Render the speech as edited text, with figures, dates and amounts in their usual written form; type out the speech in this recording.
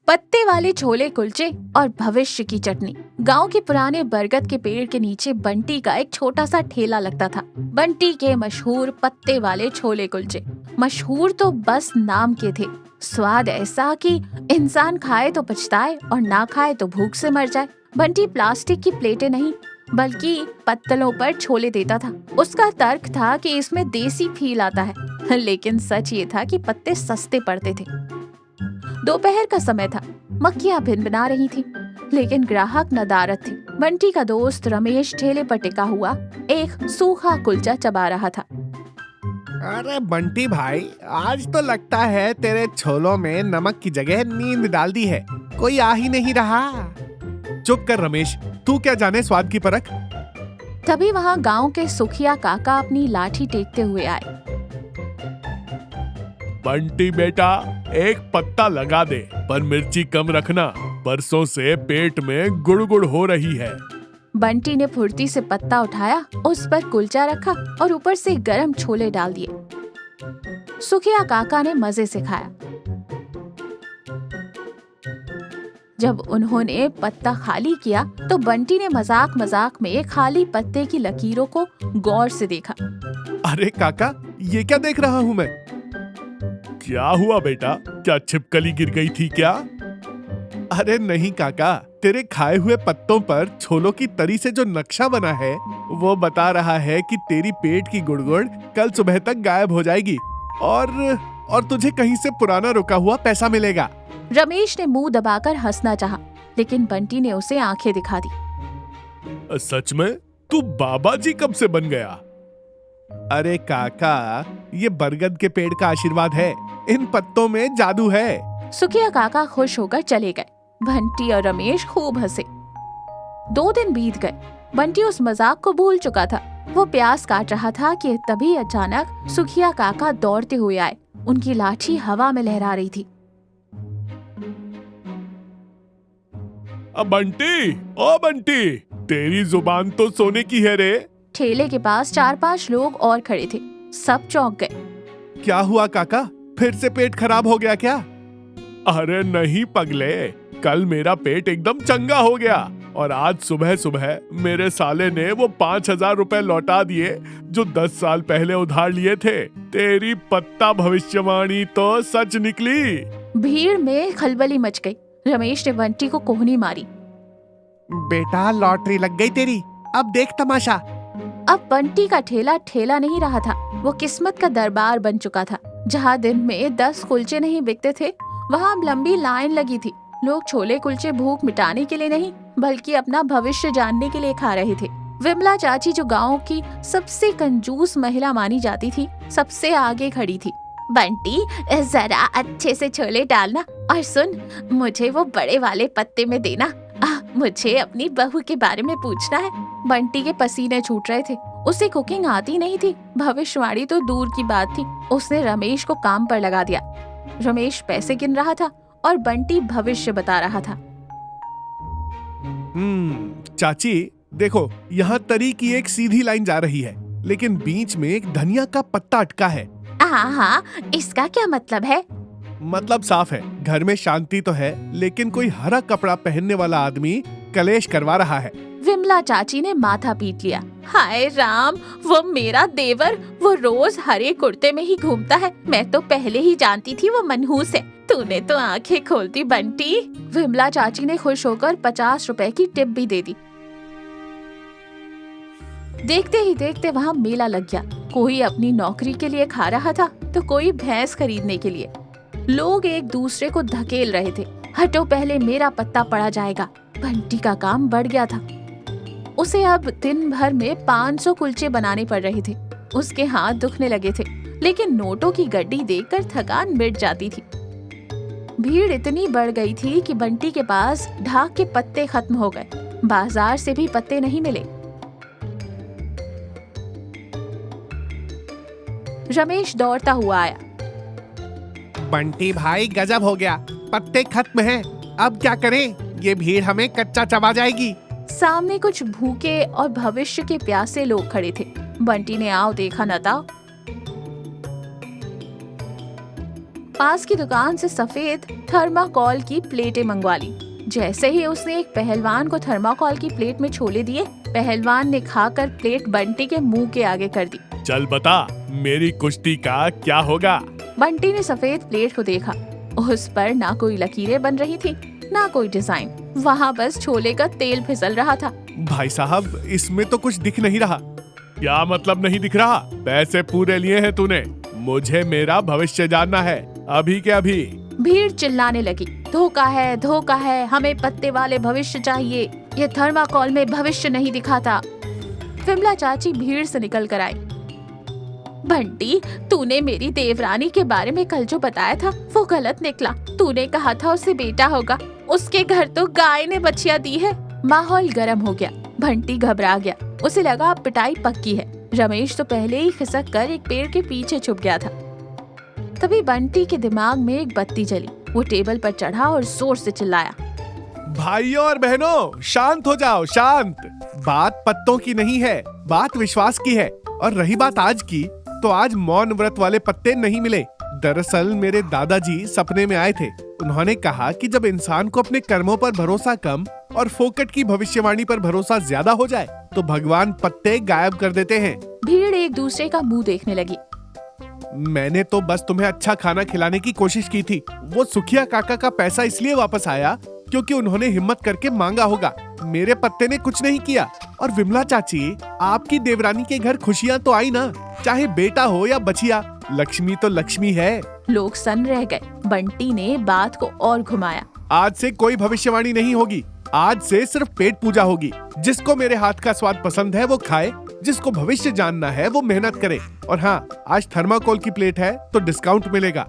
पत्ते वाले छोले कुलचे और भविष्य की चटनी। गांव के पुराने बरगद के पेड़ के नीचे बंटी का एक छोटा सा ठेला लगता था। बंटी के मशहूर पत्ते वाले छोले कुलचे मशहूर तो बस नाम के थे। स्वाद ऐसा कि इंसान खाए तो पछताए और ना खाए तो भूख से मर जाए। बंटी प्लास्टिक की प्लेटें नहीं बल्कि पत्तलों पर छोले देता था। उसका तर्क था कि इसमें देसी फील आता है, लेकिन सच ये था कि पत्ते सस्ते पड़ते थे। दोपहर का समय था, मक्खियां भिनभिना रही थी, लेकिन ग्राहक नदारद थे। बंटी का दोस्त रमेश ठेले पर टिका हुआ एक सूखा कुलचा चबा रहा था। अरे बंटी भाई, आज तो लगता है तेरे छोलों में नमक की जगह नींद डाल दी है। कोई आ ही नहीं रहा। चुप कर रमेश, तू क्या जाने स्वाद की परख। तभी वहाँ गांव के सुखिया काका अपनी लाठी टेकते हुए आए। बंटी बेटा, एक पत्ता लगा दे, पर मिर्ची कम रखना। परसों से पेट में गुड़गुड़ हो रही है। बंटी ने फुर्ती से पत्ता उठाया, उस पर कुलचा रखा और ऊपर से गरम छोले डाल दिए। सुखिया काका ने मजे से खाया। जब उन्होंने पत्ता खाली किया तो बंटी ने मजाक मजाक में खाली पत्ते की लकीरों को गौर से देखा। अरे काका, ये क्या देख रहा हूँ मैं? क्या हुआ बेटा, क्या छिपकली गिर गई थी क्या? अरे नहीं काका, तेरे खाए हुए पत्तों पर छोलों की तरी से जो नक्शा बना है वो बता रहा है कि तेरी पेट की गुड़गुड़ कल सुबह तक गायब हो जाएगी और तुझे कहीं से पुराना रुका हुआ पैसा मिलेगा। रमेश ने मुंह दबाकर हंसना चाहा, लेकिन बंटी ने उसे आंखें दिखा दी। सच में? तू बाबा जी कब से बन गया? अरे काका, ये बरगद के पेड़ का आशीर्वाद है। इन पत्तों में जादू है। सुखिया काका खुश होकर चले गए। बंटी और रमेश खूब हंसे। 2 दिन बीत गए। बंटी उस मजाक को भूल चुका था। वो प्याज काट रहा था कि तभी अचानक सुखिया काका दौड़ते हुए आए। उनकी लाठी हवा में लहरा रही थी। बंटी, ओ बंटी, तेरी जुबान तो सोने की है रे। ठेले के पास 4-5 लोग और खड़े थे। सब चौंक गए। क्या हुआ काका, फिर से पेट खराब हो गया क्या? अरे नहीं पगले, कल मेरा पेट एकदम चंगा हो गया और आज सुबह सुबह मेरे साले ने वो 5,000 रुपए लौटा दिए जो 10 साल पहले उधार लिए थे। तेरी पत्ता भविष्यवाणी तो सच निकली। भीड़ में खलबली मच गई। रमेश ने बंटी को कोहनी मारी। बेटा, लॉटरी लग गई तेरी, अब देख तमाशा। अब बंटी का ठेला ठेला नहीं रहा था, वो किस्मत का दरबार बन चुका था। जहाँ दिन में 10 कुलचे नहीं बिकते थे, वहाँ लंबी लाइन लगी थी। लोग छोले कुलचे भूख मिटाने के लिए नहीं बल्कि अपना भविष्य जानने के लिए खा रहे थे। विमला चाची, जो गांव की सबसे कंजूस महिला मानी जाती थी, सबसे आगे खड़ी थी। बंटी, जरा अच्छे से छोले डालना और सुन, मुझे वो बड़े वाले पत्ते में देना। मुझे अपनी बहू के बारे में पूछना है। बंटी के पसीने छूट रहे थे। उसे कुकिंग आती नहीं थी, भविष्यवाणी तो दूर की बात थी। उसने रमेश को काम पर लगा दिया। रमेश पैसे गिन रहा था और बंटी भविष्य बता रहा था। चाची देखो, यहाँ तरी की एक सीधी लाइन जा रही है, लेकिन बीच में एक धनिया का पत्ता अटका है। हाँ, इसका क्या मतलब है? मतलब साफ है, घर में शांति तो है, लेकिन कोई हरा कपड़ा पहनने वाला आदमी कलेश करवा रहा है। विमला चाची ने माथा पीट लिया। हाय राम, वो मेरा देवर, वो रोज हरे कुर्ते में ही घूमता है। मैं तो पहले ही जानती थी वो मनहूस है। तूने तो आंखें खोल दी बंटी। विमला चाची ने खुश होकर 50 रुपए की टिप भी दे दी। देखते ही देखते वहाँ मेला लग गया। कोई अपनी नौकरी के लिए खा रहा था तो कोई भैंस खरीदने के लिए। लोग एक दूसरे को धकेल रहे थे। हटो, पहले मेरा पत्ता पड़ा जाएगा। बंटी का काम बढ़ गया था। उसे अब दिन भर में 500 कुलचे बनाने पड़ रहे थे। उसके हाथ दुखने लगे थे, लेकिन नोटों की गड्डी देखकर थकान मिट जाती थी। भीड़ इतनी बढ़ गई थी कि बंटी के पास ढाक के पत्ते खत्म हो गए। बाजार से भी पत्ते नहीं मिले। रमेश दौड़ता हुआ आया। बंटी भाई, गजब हो गया, पत्ते खत्म हैं। अब क्या करें? ये भीड़ हमें कच्चा चबा जाएगी। सामने कुछ भूखे और भविष्य के प्यासे लोग खड़े थे। बंटी ने आओ देखा न था। पास की दुकान से सफेद थर्माकोल की प्लेटें मंगवा ली। जैसे ही उसने एक पहलवान को थर्माकोल की प्लेट में छोले दिए, पहलवान ने खाकर प्लेट बंटी के मुंह के आगे कर दी। चल बता, मेरी कुश्ती का क्या होगा? बंटी ने सफेद प्लेट को देखा। उस पर ना कोई लकीरें बन रही थी, ना कोई डिजाइन। वहाँ बस छोले का तेल फिसल रहा था। भाई साहब, इसमें तो कुछ दिख नहीं रहा। क्या मतलब नहीं दिख रहा? पैसे पूरे लिए हैं तूने। मुझे मेरा भविष्य जानना है, अभी के अभी। भीड़ चिल्लाने लगी, धोखा है, धोखा है, हमें पत्ते वाले भविष्य चाहिए, ये थर्माकोल में भविष्य नहीं दिखाता। विमला चाची भीड़ से निकल कर आई। बंटी, तूने मेरी देवरानी के बारे में कल जो बताया था वो गलत निकला। तूने कहा था उसे बेटा होगा, उसके घर तो गाय ने बच्चियां दी है। माहौल गर्म हो गया। बंटी घबरा गया, उसे लगा अब पिटाई पक्की है। रमेश तो पहले ही खिसक कर एक पेड़ के पीछे छुप गया था। तभी बंटी के दिमाग में एक बत्ती जली। वो टेबल पर चढ़ा और जोर से चिल्लाया, भाइयों और बहनों, शांत हो जाओ, शांत। बात पत्तों की नहीं है, बात विश्वास की है। और रही बात आज की, तो आज मौन व्रत वाले पत्ते नहीं मिले। दरअसल मेरे दादाजी सपने में आए थे। उन्होंने कहा कि जब इंसान को अपने कर्मों पर भरोसा कम और फोकट की भविष्यवाणी पर भरोसा ज्यादा हो जाए तो भगवान पत्ते गायब कर देते हैं। भीड़ एक दूसरे का मुंह देखने लगी। मैंने तो बस तुम्हें अच्छा खाना खिलाने की कोशिश की थी। वो सुखिया काका का पैसा इसलिए वापस आया क्योंकि उन्होंने हिम्मत करके मांगा होगा। मेरे पत्ते ने कुछ नहीं किया। और विमला चाची, आपकी देवरानी के घर खुशियाँ तो आई ना, चाहे बेटा हो या बचिया। लक्ष्मी तो लक्ष्मी है। लोग सन्न रह गए। बंटी ने बात को और घुमाया। आज से कोई भविष्यवाणी नहीं होगी। आज से सिर्फ पेट पूजा होगी। जिसको मेरे हाथ का स्वाद पसंद है वो खाए, जिसको भविष्य जानना है वो मेहनत करे। और हाँ, आज थर्माकोल की प्लेट है तो डिस्काउंट मिलेगा।